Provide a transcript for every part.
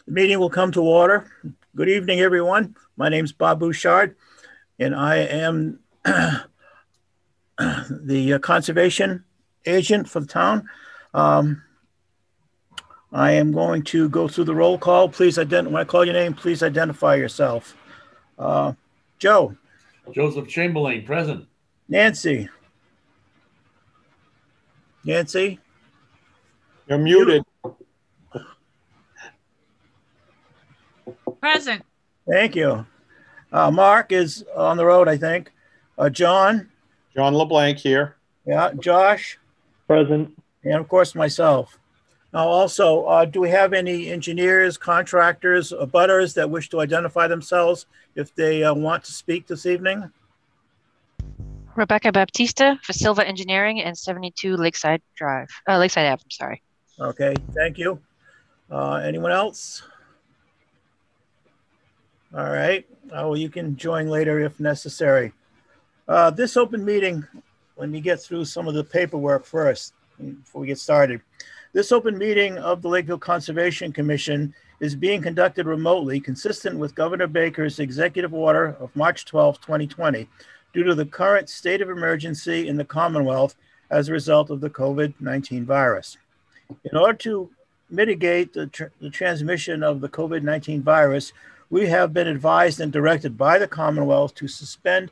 The meeting will come to order. Good evening, everyone. My name is Bob Bouchard, and I am the conservation agent for the town. I am going to go through the roll call. Please when I call your name, please identify yourself. Joe. Joseph Chamberlain, present. Nancy. Nancy. You're muted. Present. Thank you. Mark is on the road, I think. John. John LeBlanc here. Yeah. Josh. Present. And of course, myself. Now, also, do we have any engineers, contractors, or butters that wish to identify themselves if they want to speak this evening? Rebecca Baptista for Silva Engineering and 72 Lakeside Ave, I'm sorry. Okay, thank you. Anyone else? All right. Well, you can join later if necessary. This open meeting, let me get through some of the paperwork first before we get started. This open meeting of the Lakeville Conservation Commission is being conducted remotely, consistent with Governor Baker's executive order of March 12, 2020, due to the current state of emergency in the Commonwealth as a result of the COVID-19 virus. In order to mitigate the transmission of the COVID-19 virus, we have been advised and directed by the Commonwealth to suspend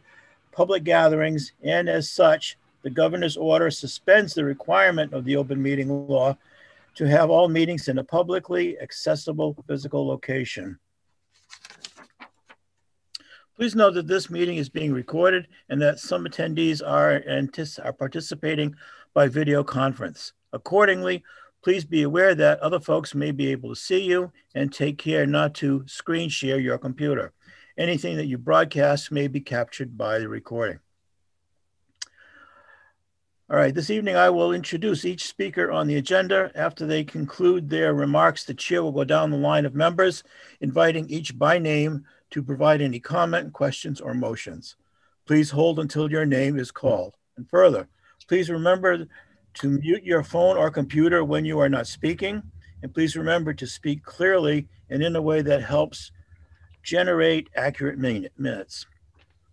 public gatherings, and as such, the governor's order suspends the requirement of the open meeting law to have all meetings in a publicly accessible physical location. Please note that this meeting is being recorded and that some attendees are participating by video conference. Accordingly, please be aware that other folks may be able to see you, and take care not to screen share your computer. Anything that you broadcast may be captured by the recording. All right, this evening I will introduce each speaker on the agenda. After they conclude their remarks, the chair will go down the line of members, inviting each by name to provide any comment, questions, or motions. Please hold until your name is called. And further, please remember to mute your phone or computer when you are not speaking. And please remember to speak clearly and in a way that helps generate accurate minutes.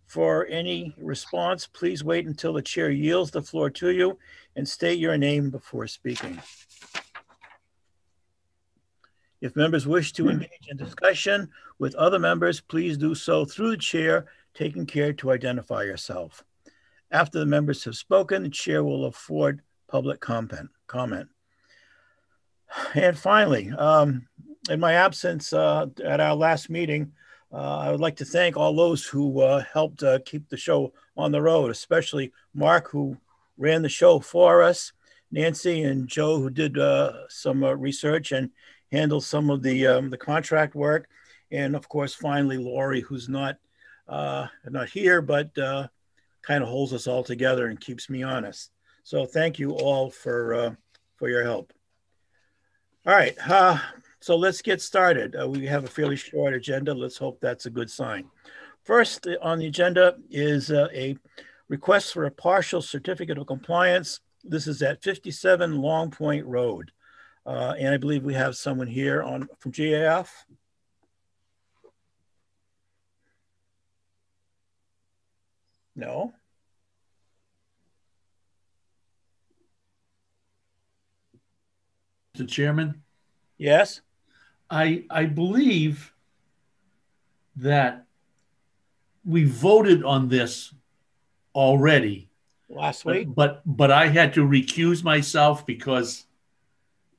For any response, please wait until the chair yields the floor to you and state your name before speaking. If members wish to engage in discussion with other members, please do so through the chair, taking care to identify yourself. After the members have spoken, the chair will afford public comment. And finally, in my absence at our last meeting, I would like to thank all those who helped keep the show on the road, especially Mark, who ran the show for us, Nancy and Joe, who did some research and handled some of the contract work, and of course, finally, Lori, who's not here, but kind of holds us all together and keeps me honest. So thank you all for your help. All right. So let's get started. We have a fairly short agenda. Let's hope that's a good sign. First on the agenda is a request for a partial certificate of compliance. This is at 57 Long Point Road. And I believe we have someone here from GAF. No. Mr. Chairman? Yes. I believe that we voted on this already last week, but I had to recuse myself because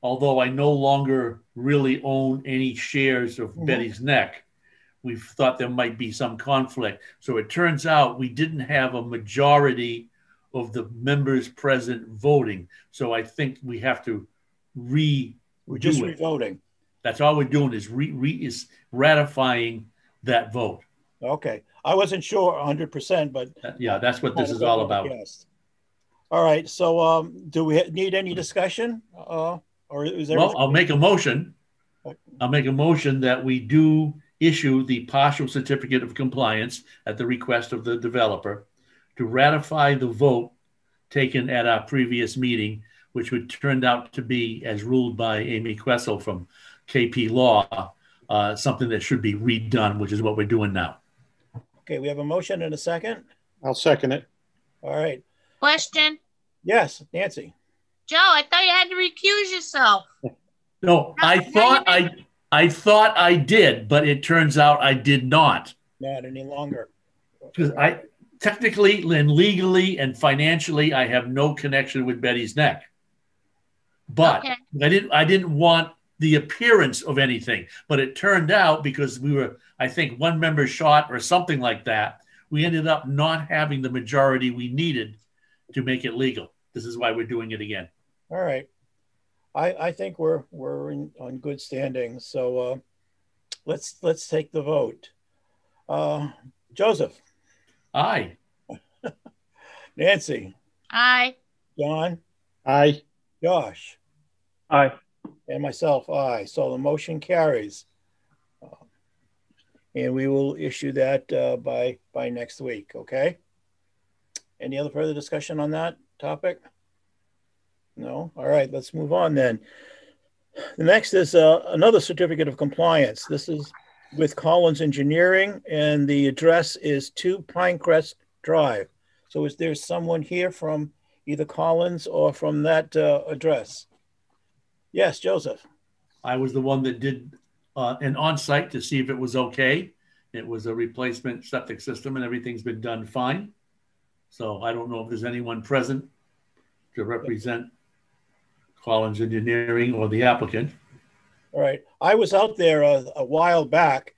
although I no longer really own any shares of Betty's Neck, we thought there might be some conflict. So it turns out we didn't have a majority of the members present voting. So I think we have to we're just re-voting. That's all we're doing is ratifying that vote. Okay. I wasn't sure 100%, but yeah, that's what this is all about. All right. So do we need any discussion? Or is there? Well, I'll make a motion. I'll make a motion that we do issue the partial certificate of compliance at the request of the developer to ratify the vote taken at our previous meeting, which would turned out to be, as ruled by Amy Quessel from KP Law, something that should be redone, which is what we're doing now. Okay, we have a motion and a second. I'll second it. All right. Question. Yes, Nancy. Joe, I thought you had to recuse yourself. No, I thought I did, but it turns out I did not. Not any longer. Because I technically and legally and financially, I have no connection with Betty's Neck. But Okay. I didn't want the appearance of anything. But it turned out, because we were, I think, one member short or something like that, we ended up not having the majority we needed to make it legal. This is why we're doing it again. All right. I think we're on good standing. So let's take the vote. Joseph. Aye. Nancy. Aye. John. Aye. Josh. Aye. And myself, aye. So the motion carries. And we will issue that by next week, okay? Any other further discussion on that topic? No? All right, let's move on then. The next is another certificate of compliance. This is with Collins Engineering, and the address is 2 Pinecrest Drive. So is there someone here from either Collins or from that address? Yes, Joseph. I was the one that did an on-site to see if it was okay. It was a replacement septic system and everything's been done fine. So I don't know if there's anyone present to represent Collins Engineering or the applicant. All right. I was out there a while back.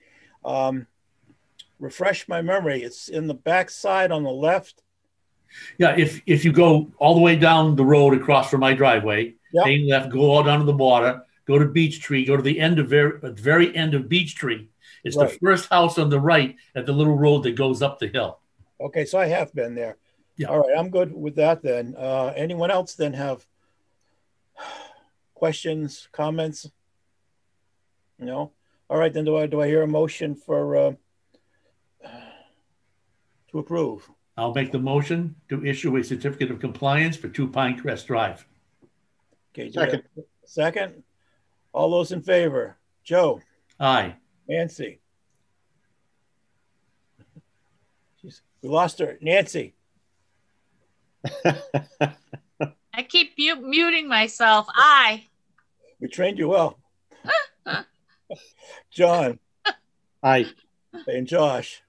Refresh my memory. It's in the back side on the left. Yeah, if you go all the way down the road across from my driveway, Yep. hang left, go all down to the water, go to Beech Tree, go to the end of very end of Beech Tree. It's Right. the first house on the right at the little road that goes up the hill. Okay, so I have been there. Yeah. All right, I'm good with that then. Anyone else then have questions, comments? No? All right, then do I hear a motion for to approve? I'll make the motion to issue a certificate of compliance for 2 Pinecrest Drive. Okay, second. Second. All those in favor? Joe, Aye. Nancy. Jeez, we lost her. Nancy. I keep muting myself. Aye. We trained you well. John. Aye. And Josh.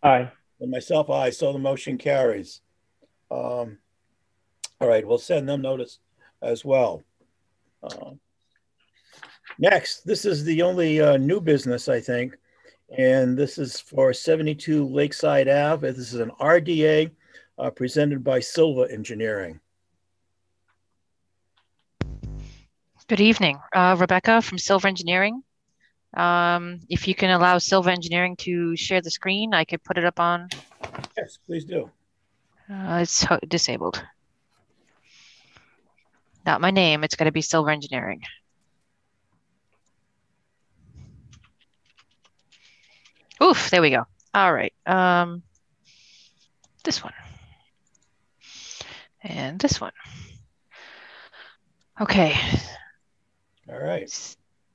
Aye. And myself, aye. So the motion carries. All right, we'll send them notice as well. Next, this is the only new business, I think, and this is for 72 Lakeside Ave. This is an RDA presented by Silva Engineering. Good evening, Rebecca from Silva Engineering. If you can allow Silva Engineering to share the screen, I could put it up on. Yes, please do. It's disabled. Not my name. It's got to be Silva Engineering. Oof, there we go. All right. This one. And this one. Okay. All right.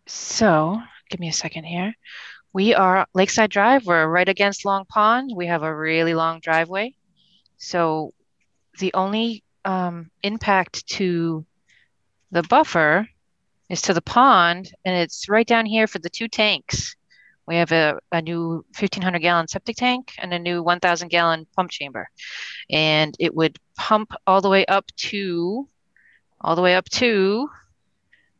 So give me a second here. We are Lakeside Drive. We're right against Long Pond. We have a really long driveway. So the only impact to the buffer is to the pond, and it's right down here for the 2 tanks. We have a new 1,500-gallon septic tank and a new 1,000-gallon pump chamber. And it would pump all the way up to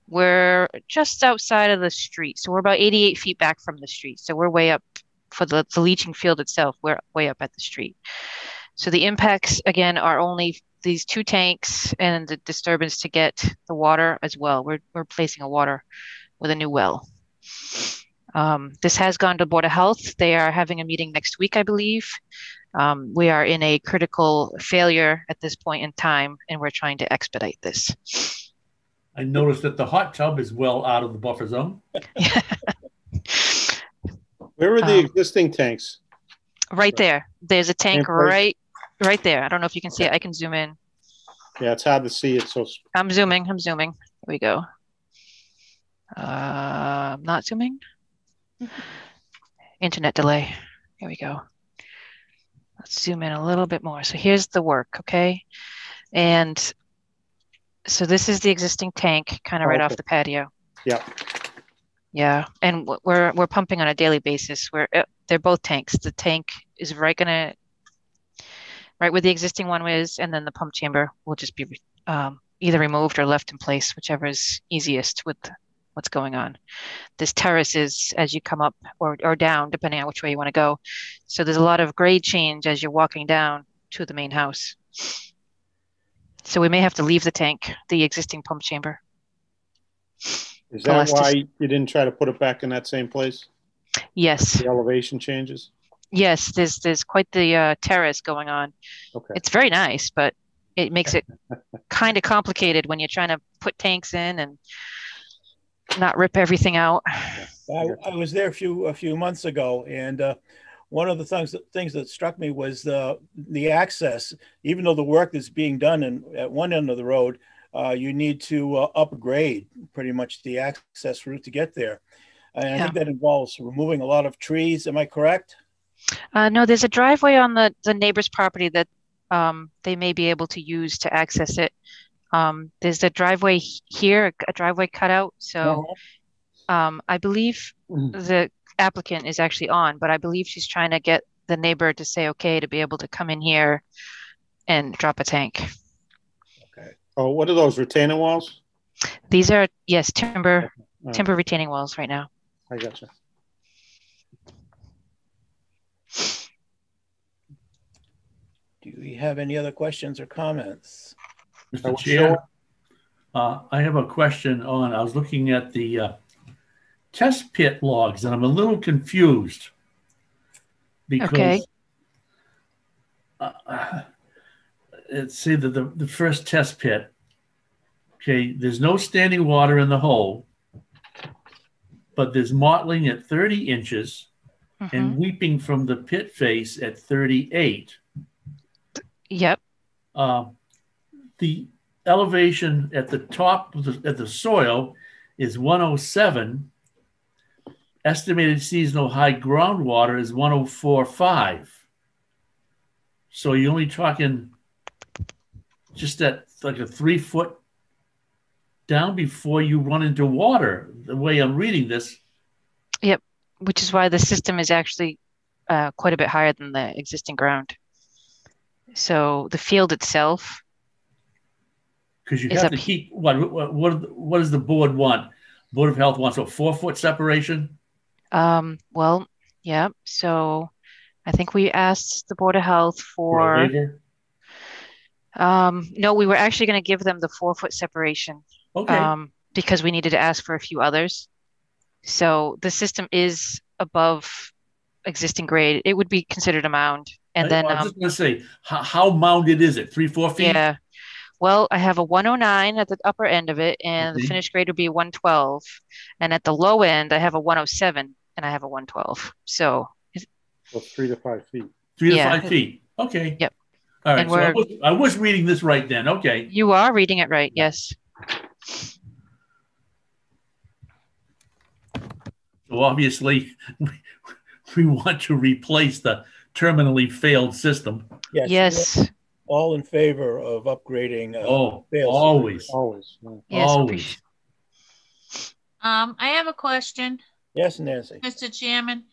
we're just outside of the street. So we're about 88 feet back from the street. So we're way up for the leaching field itself. We're way up at the street. So the impacts, again, are only these 2 tanks and the disturbance to get the water as well. We're replacing a water with a new well. This has gone to Board of Health. They are having a meeting next week, I believe. We are in a critical failure at this point in time, and we're trying to expedite this. I noticed that the hot tub is well out of the buffer zone. Where are the existing tanks? Right there. There's a tank right there. I don't know if you can see it. I can zoom in. Yeah, it's hard to see it. So I'm zooming. Here we go. I'm not zooming. Internet delay. Here we go. Let's zoom in a little bit more. So here's the work, okay? And so this is the existing tank, kind of right off the patio. Yeah. Yeah, and we're pumping on a daily basis. They're both tanks. The tank is right where the existing one is, and then the pump chamber will just be either removed or left in place, whichever is easiest with what's going on. This terrace is as you come up or down, depending on which way you want to go. So there's a lot of grade change as you're walking down to the main house. So we may have to leave the tank, the existing pump chamber. Is that why you didn't try to put it back in that same place? Yes. The elevation changes? Yes, there's quite the terrace going on. Okay. It's very nice, but it makes it kind of complicated when you're trying to put tanks in and not rip everything out. I was there a few months ago, and one of the things that struck me was the access. Even though the work that's being done at one end of the road, you need to upgrade pretty much the access route to get there. And I think that involves removing a lot of trees. Am I correct? No, there's a driveway on the neighbor's property that they may be able to use to access it. There's a driveway here, a driveway cutout. So I believe the applicant is actually on, but I believe she's trying to get the neighbor to say okay to be able to come in here and drop a tank. Okay. Oh, what are those, retaining walls? These are, yes, timber retaining walls right now. I gotcha. Do we have any other questions or comments? Mr. Chair, I have a question on, I was looking at the test pit logs, and I'm a little confused because let's see the first test pit. Okay, there's no standing water in the hole, but there's mottling at 30 inches and weeping from the pit face at 38. Yep. The elevation at the top at the soil is 107. Estimated seasonal high groundwater is 104.5. So you're only talking just that, like a 3 foot down before you run into water, the way I'm reading this. Yep, which is why the system is actually quite a bit higher than the existing ground. So the field itself, because you have to keep what does the board want? Board of Health wants a 4 foot separation. Well, yeah. So I think we asked the Board of Health for a waiver. No, we were actually going to give them the 4 foot separation. Okay. Because we needed to ask for a few others. So the system is above existing grade. It would be considered a mound. And then I was just going to say, how mounded is it? 3-4 feet? Yeah. Well, I have a 109 at the upper end of it, and the finished grade would be 112. And at the low end, I have a 107, and I have a 112. So 3 to 5 feet. 3 to 5 feet. Okay. Yep. All right. So I was reading this right then. Okay. You are reading it right. Yes. So obviously, we want to replace the terminally failed system. Yes. All in favor of upgrading. Always. Yes, always. I have a question. Yes, Nancy. Mr. Chairman.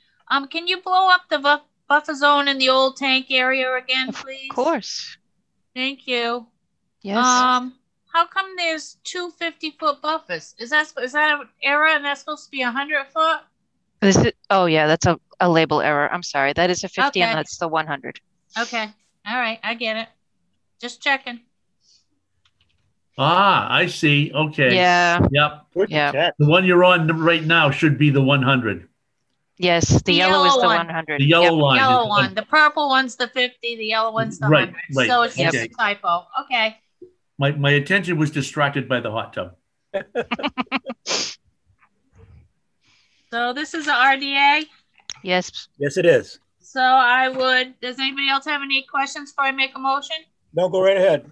Can you blow up the buffer zone in the old tank area again, please? Of course. Thank you. Yes. How come there's 2 50-foot buffers? Is that an error and that's supposed to be 100 foot? Yeah, that's a label error. I'm sorry. That is a 50 and that's the 100. Okay. All right. I get it. Just checking. I see. Okay. Yeah. Yep. Yeah. The one you're on right now should be the 100. Yes, the yellow is the 100. The yellow line. The yellow one. The purple one's the 50. The yellow one's the 100. Right. So it's just a typo. Okay. My attention was distracted by the hot tub. So this is a RDA? Yes. Yes, it is. So does anybody else have any questions before I make a motion? No, go right ahead.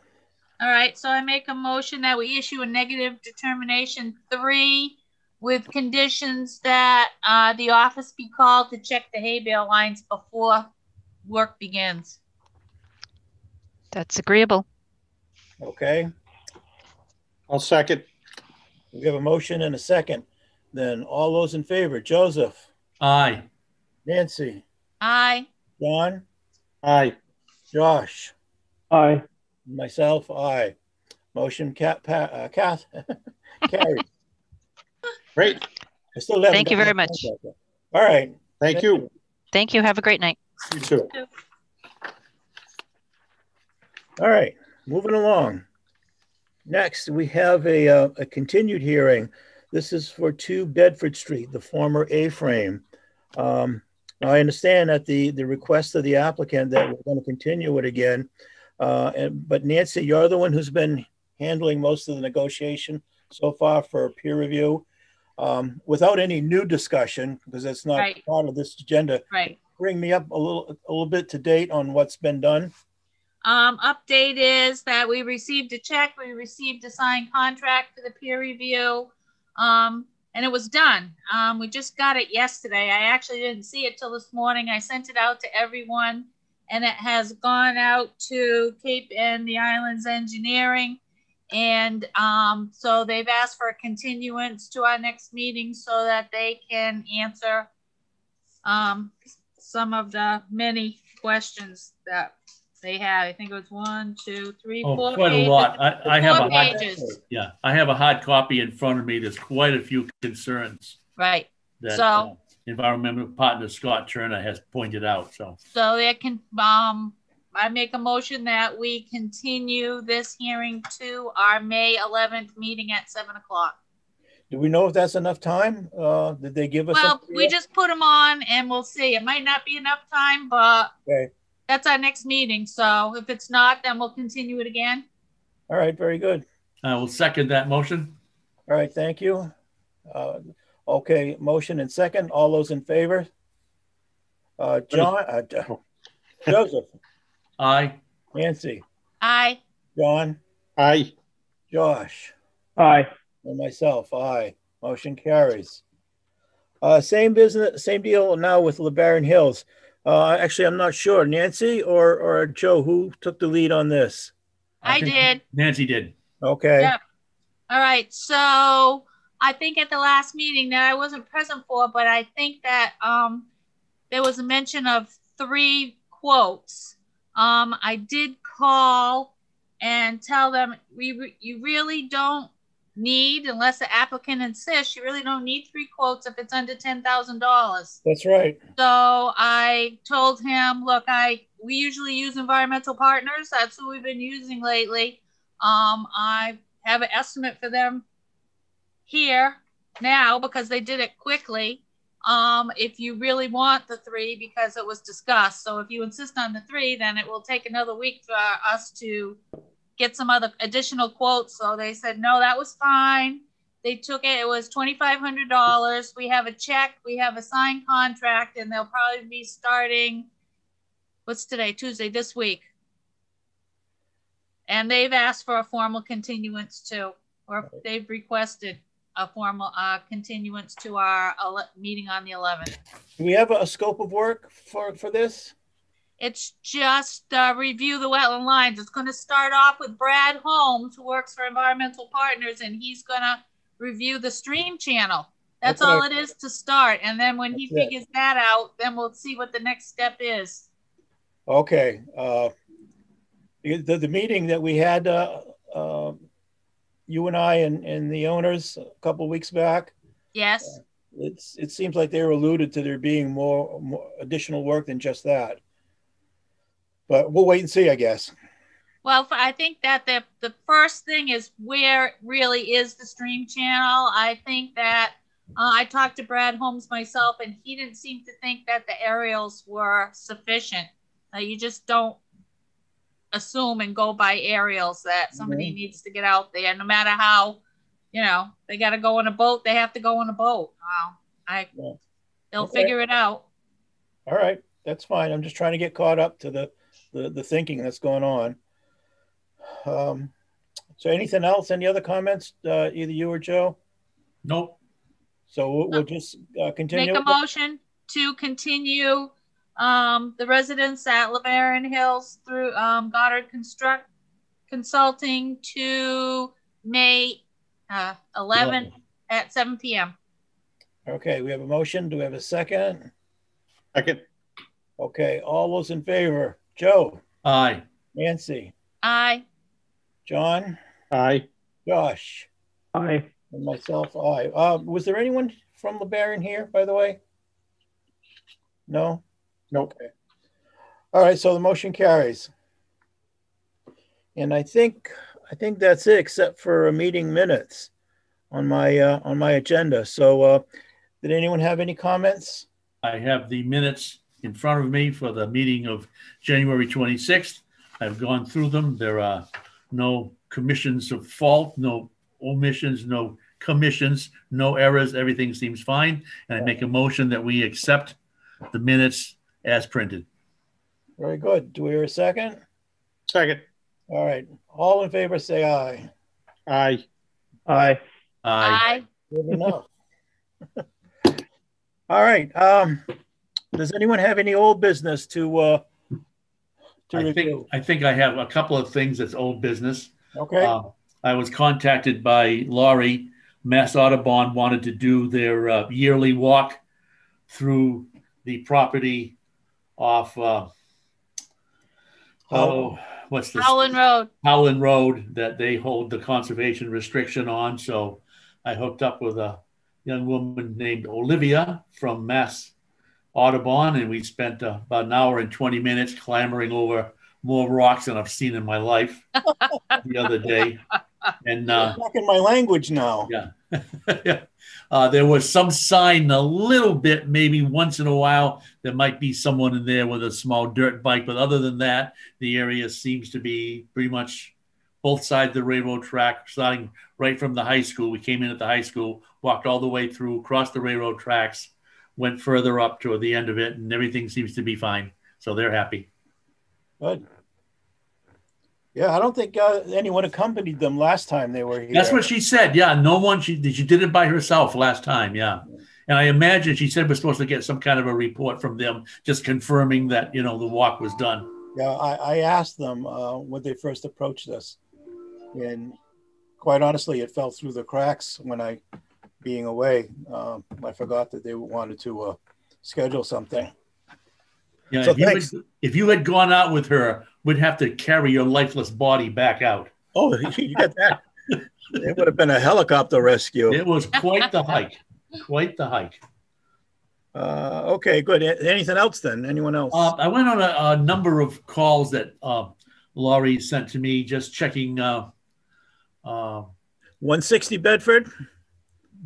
All right. So I make a motion that we issue a negative determination 3 with conditions that the office be called to check the hay bale lines before work begins. That's agreeable. Okay, I'll second. we have a motion and a second. Then all those in favor, Joseph, Aye. Nancy, Aye. John, Aye. Josh, Aye. myself, aye. Motion carried. Great. I still haven't Thank you gotten very my much. contract yet. All right. Thank you. Thank you. Have a great night. You too. All right, moving along. Next, we have a continued hearing. This is for 2 Bedford Street, the former A-frame. Now, I understand at the request of the applicant that we're going to continue it again. But Nancy, you're the one who's been handling most of the negotiation so far for peer review. Without any new discussion, because that's not Right. part of this agenda, Right. bring me up a little bit to date on what's been done. Update is that we received a check, we received a signed contract for the peer review, and it was done. We just got it yesterday. I actually didn't see it till this morning. I sent it out to everyone, and it has gone out to Cape and the Islands Engineering. And so they've asked for a continuance to our next meeting so that they can answer some of the many questions that they had. I think it was 1, 2, 3, 4 Quite pages. a lot. I have 4 a hard, pages. yeah, I have a hard copy in front of me. There's quite a few concerns Right. that So- environmental partner Scott Turner has pointed out. So they can, I make a motion that we continue this hearing to our May 11th meeting at 7 o'clock. Do we know if that's enough time? Did they give us? Well, we just put them on and we'll see. It might not be enough time, but Okay. that's our next meeting. So if it's not, then we'll continue it again. All right, very good. I will second that motion. All right, thank you. Okay, motion and second. All those in favor? John, Joseph, Aye. Nancy, Aye. John, Aye. Josh, Aye. and myself, aye. Motion carries. Same business, same deal now with Lebanon Hills. Actually, I'm not sure. Nancy or Joe, who took the lead on this? I think did. Nancy did. Okay. Yep. All right. So I think at the last meeting that I wasn't present for, but I think that there was a mention of 3 quotes. I did call and tell them you really don't need, unless the applicant insists, you really don't need 3 quotes if it's under $10,000. That's right. So I told him, look, we usually use environmental partners. That's who we've been using lately. I have an estimate for them here now because they did it quickly. If you really want the 3, because it was discussed. So if you insist on the 3, then it will take another week for us to get some other additional quotes. So they said, no, that was fine. They took it. It was $2,500. We have a check. We have a signed contract, and they'll probably be starting, what's today? Tuesday, this week. And they've asked for a formal continuance too, or they've requested a formal continuance to our meeting on the 11th. Do we have a scope of work for this? It's just review the wetland lines. It's going to start off with Brad Holmes, who works for Environmental Partners, and he's going to review the stream channel. That's Okay. all it is to start. And then when he That's it. figures that out, then we'll see what the next step is. Okay. The meeting that we had, you and I and the owners a couple of weeks back, Yes. it seems like they were alluded to there being more additional work than just that. But we'll wait and see, I guess. Well, I think that the first thing is where really is the stream channel. I think that I talked to Brad Holmes myself, and he didn't seem to think that the aerials were sufficient. You just don't assume and go by aerials that somebody needs to get out there, no matter how, they got to go on a boat. They have to go on a boat. They'll Okay. figure it out. All right, that's fine. I'm just trying to get caught up to the thinking that's going on. So anything else? Any other comments, either you or Joe? Nope. So we'll just continue. Make a motion to continue the residents at Lebanon Hills through Goddard Consulting to May 11th at 7 p.m. Okay, we have a motion. Do we have a second? Second. Okay, all those in favor? Joe? Aye. Nancy? Aye. John? Aye. Josh? Aye. And myself, aye. Was there anyone from LeBaron here, by the way? No? Nope. Okay. All right, so the motion carries. And I think that's it, except for meeting minutes on my agenda. So did anyone have any comments? I have the minutes in front of me for the meeting of January 26th. I've gone through them. There are no commissions of fault, no omissions, no commissions, no errors. Everything seems fine. And I make a motion that we accept the minutes as printed. Very good. Do we hear a second? Second. All right. All in favor, say aye. Aye. Aye. Aye. Good enough. All right. Does anyone have any old business to review? I think I have a couple of things that's old business. Okay. I was contacted by Laurie. Mass Audubon wanted to do their yearly walk through the property off what's this? Howland Road. Howland Road that they hold the conservation restriction on. So I hooked up with a young woman named Olivia from Mass Audubon, and we spent about an hour and 20 minutes clambering over more rocks than I've seen in my life the other day. And talking my language now. Yeah. There was some sign a little bit, maybe once in a while, there might be someone in there with a small dirt bike. But other than that, the area seems to be pretty much both sides of the railroad track, starting right from the high school. We came in at the high school, walked all the way through, crossed the railroad tracks, went further up toward the end of it, and everything seems to be fine. So they're happy. Good. Yeah, I don't think anyone accompanied them last time they were here. That's what she said. Yeah, no one. She did it by herself last time. Yeah, and I imagine she said we're supposed to get some kind of a report from them, just confirming that the walk was done. Yeah, I asked them when they first approached us, and quite honestly, it fell through the cracks when being away. I forgot that they wanted to schedule something. Yeah, so if you had gone out with her, we'd have to carry your lifeless body back out. Oh, you got that? It would have been a helicopter rescue. It was quite the hike. Quite the hike. Okay, good. Anything else then? Anyone else? I went on a number of calls that Laurie sent to me, just checking. 160 Bedford?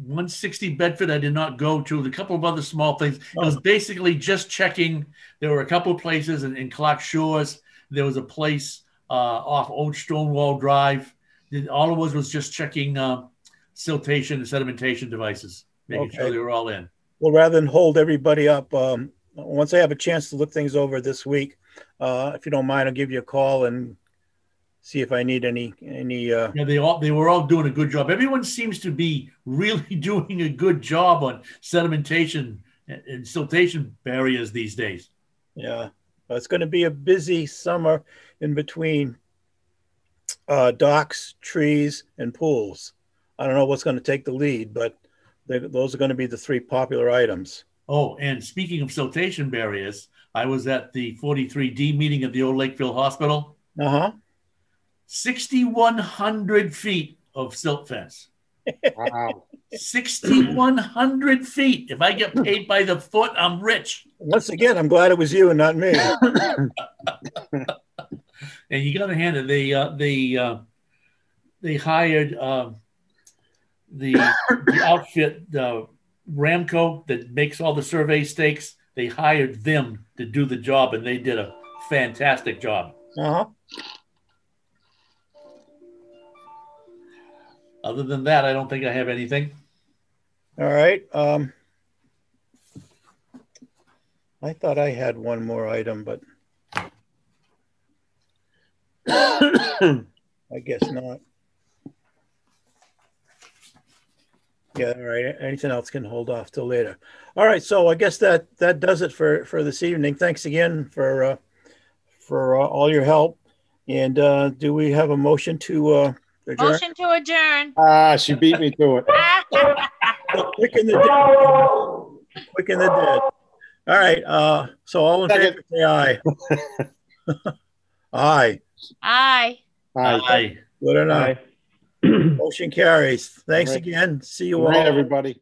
160 Bedford, I did not go to. A couple of other small things. It was basically just checking. There were a couple of places in Clark Shores. There was a place off Old Stonewall Drive. All it was just checking siltation and sedimentation devices, making sure they were all in. Well, rather than hold everybody up, once I have a chance to look things over this week, if you don't mind, I'll give you a call and see if I need any. Yeah, they were all doing a good job. Everyone seems to be really doing a good job on sedimentation and siltation barriers these days. Yeah, it's going to be a busy summer in between docks, trees, and pools. I don't know what's going to take the lead, but those are going to be the three popular items. Oh, and speaking of siltation barriers, I was at the 43D meeting at the old Lakeville Hospital. 6,100 feet of silt fence. Wow. 6,100 feet. If I get paid by the foot, I'm rich. Once again, I'm glad it was you and not me. And you got to hand it. They hired the outfit, Ramco, that makes all the survey stakes. They hired them to do the job, and they did a fantastic job. Other than that, I don't think I have anything. All right. I thought I had one more item, but I guess not. Okay, all right. Anything else can hold off till later. All right, so I guess that does it for this evening. Thanks again for all your help. And do we have a motion to adjourn? Motion to adjourn. She beat me to it. Quick in the dead. Quick in the dead. All right. So all in favor, say aye. Aye. Aye. Aye. Good enough. Motion carries. Thanks All right. again. See you Good all. night, everybody.